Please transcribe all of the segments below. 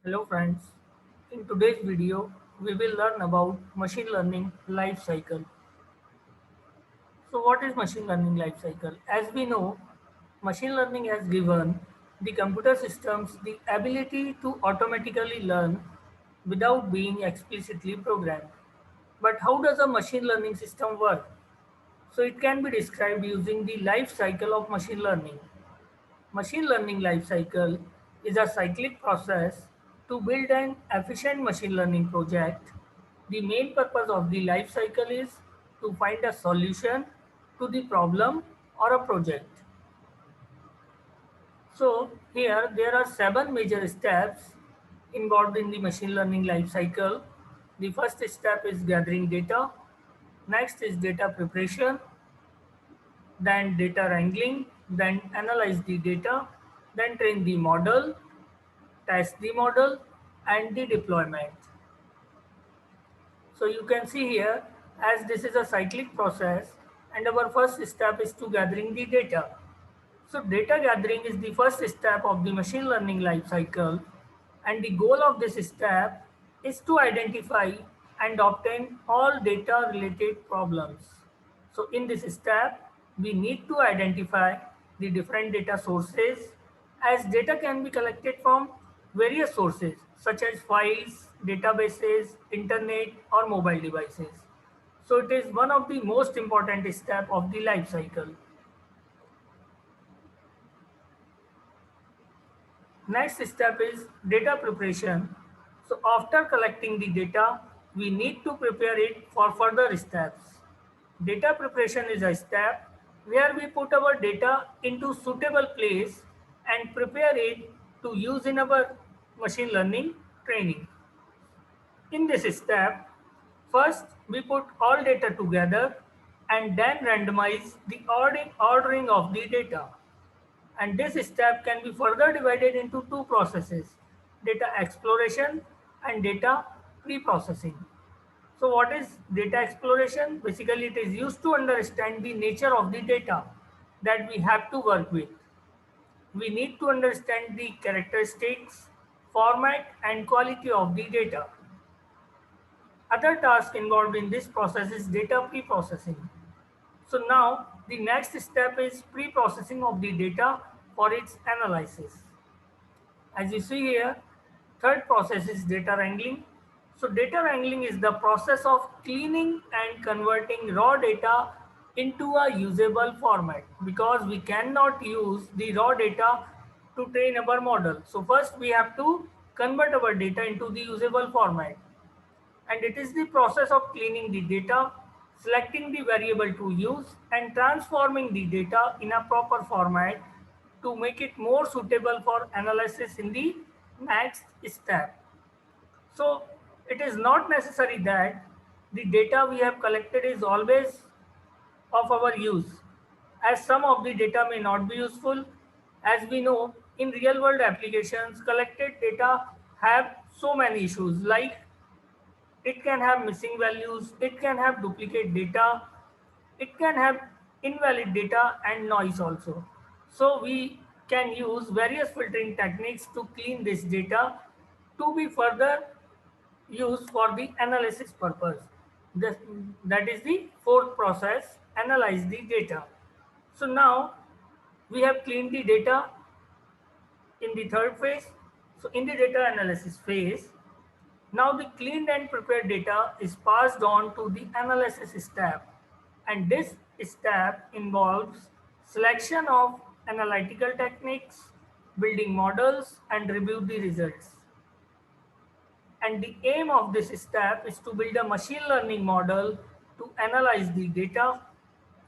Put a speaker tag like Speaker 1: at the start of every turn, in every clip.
Speaker 1: Hello friends, in today's video we will learn about machine learning life cycle. So what is machine learning life cycle? As we know, machine learning has given the computer systems the ability to automatically learn without being explicitly programmed. But how does a machine learning system work? So it can be described using the life cycle of machine learning. Machine learning life cycle is a cyclic process to build an efficient machine learning project. The main purpose of the life cycle is to find a solution to the problem or a project. So here there are seven major steps involved in the machine learning life cycle. The first step is gathering data, next is data preparation, then data wrangling, then analyze the data, then train the model, test the model, and the deployment. So you can see here, as this is a cyclic process, and our first step is to gathering the data. So data gathering is the first step of the machine learning life cycle, and the goal of this step is to identify and obtain all data related problems. So in this step, we need to identify the different data sources, as data can be collected from various sources such as files, databases, internet or mobile devices. So it is one of the most important step of the life cycle. Next step is data preparation. So after collecting the data, we need to prepare it for further steps. Data preparation is a step where we put our data into suitable place and prepare it to use in our machine learning training. In this step, first we put all data together and then randomize the ordering of the data. And this step can be further divided into two processes, data exploration and data pre-processing. So what is data exploration? Basically it is used to understand the nature of the data that we have to work with. We need to understand the characteristics, format and quality of the data. Other task involved in this process is data pre-processing. So now the next step is pre-processing of the data for its analysis. As you see here, third process is data wrangling. So data wrangling is the process of cleaning and converting raw data into a usable format, because we cannot use the raw data to train our model. So first we have to convert our data into the usable format, and it is the process of cleaning the data, selecting the variable to use, and transforming the data in a proper format to make it more suitable for analysis in the next step. So it is not necessary that the data we have collected is always of our use, as some of the data may not be useful. As we know, in real world applications, collected data have so many issues, like it can have missing values, it can have duplicate data, it can have invalid data and noise also. So we can use various filtering techniques to clean this data to be further used for the analysis purpose. This, that is the fourth process, analyze the data. So now we have cleaned the data in the third phase. So in the data analysis phase, now the cleaned and prepared data is passed on to the analysis step, and this step involves selection of analytical techniques, building models and review the results. And the aim of this step is to build a machine learning model to analyze the data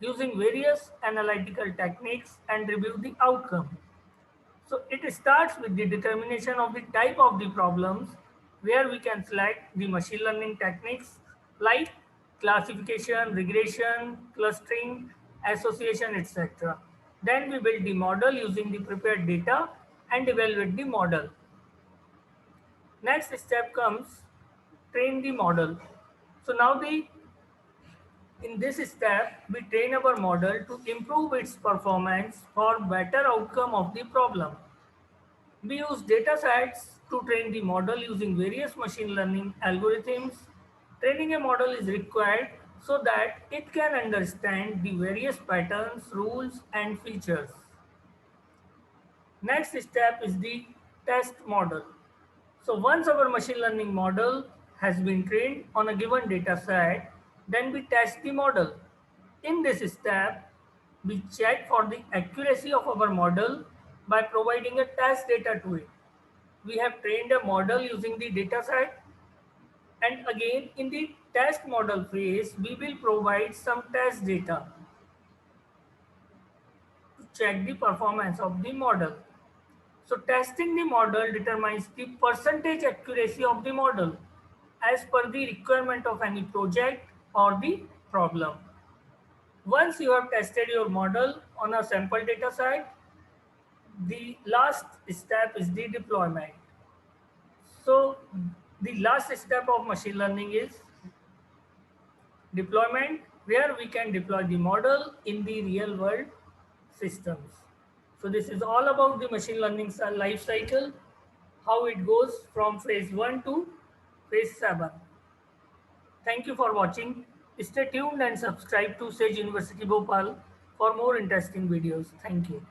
Speaker 1: using various analytical techniques and review the outcome. So it starts with the determination of the type of the problems, where we can select the machine learning techniques like classification, regression, clustering, association, etc. Then we build the model using the prepared data and evaluate the model. Next step comes train the model. So now the in this step we train our model to improve its performance for better outcome of the problem. We use data sets to train the model using various machine learning algorithms. Training a model is required so that it can understand the various patterns, rules, and features. Next step is the test model. So once our machine learning model has been trained on a given data set, then we test the model. In this step, we check for the accuracy of our model by providing a test data to it. We have trained a model using the data set, and again in the test model phase, we will provide some test data to check the performance of the model. So testing the model determines the percentage accuracy of the model as per the requirement of any project or the problem. Once you have tested your model on a sample data set, the last step is the deployment. So the last step of machine learning is deployment, where we can deploy the model in the real world systems. So this is all about the machine learning life cycle, how it goes from phase 1 to phase 7. Thank you for watching. Stay tuned and subscribe to Sage University Bhopal for more interesting videos. Thank you.